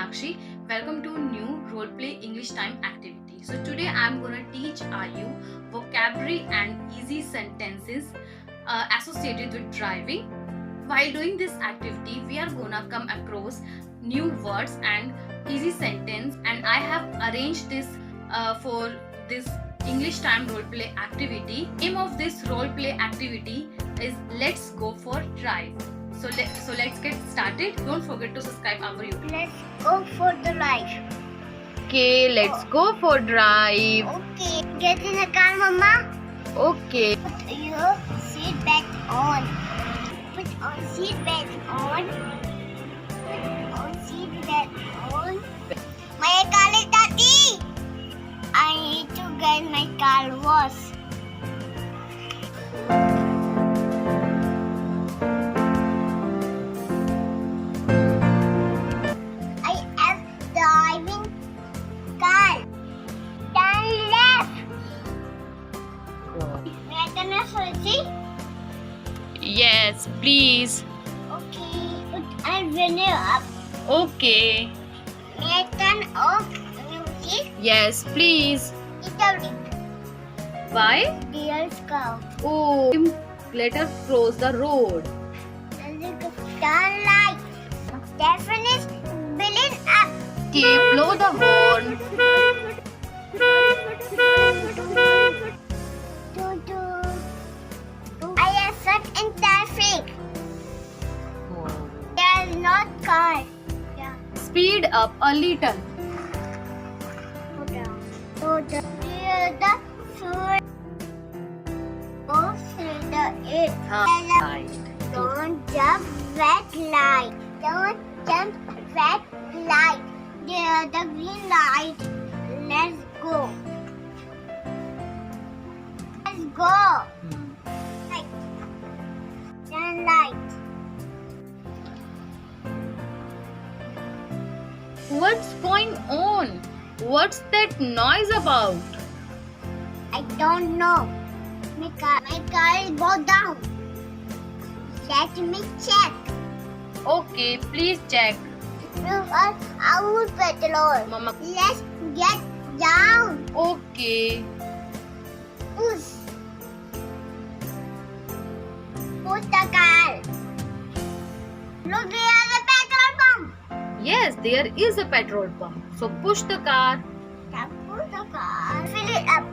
Sakshi. Welcome to new role play English time activity. So today I'm gonna teach you vocabulary and easy sentences associated with driving. While doing this activity, we are gonna come across new words and easy sentence, and I have arranged this for this English time role play activity. Name of this role play activity is Let's Go for Drive. So let's get started. Don't forget to subscribe our YouTube. Let's go for the ride. Okay, let's go for drive. Okay. Get in the car, Mama. Okay. Put your seat belt on. Put on seat belt on. Put on seat belt on. My car is dirty. I need to get my car washed. Driving car. Turn left. May I turn left? Yes, please. Okay. Put my window up. Okay. May I turn off music? Yes, please. Italic. Why? Dear cow. Oh, let us cross the road. Turn right. Definitely billing up. Okay, blow the horn. I am stuck in traffic. There is no car. Yeah. Speed up a little. Go to the food. Go through the it. Right. Don't jump red light. Don't jump red light. There's the green light. Let's go. Let's go. Light. Turn light. What's going on? What's that noise about? I don't know. My car is go down. Let me check. Okay, please check. Prove us our petrol. Mama. Let's get down. Okay. Push. Push the car. Look, there is a petrol pump. Yes, there is a petrol pump. So push the car. Now push the car. Fill it up.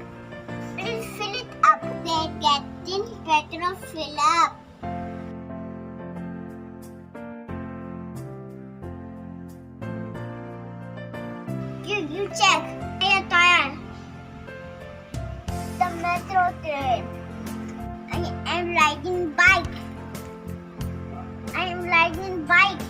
Please fill it up. They're getting petrol fill up. You check. I am tired. The metro train. I am riding bike. I am riding bike.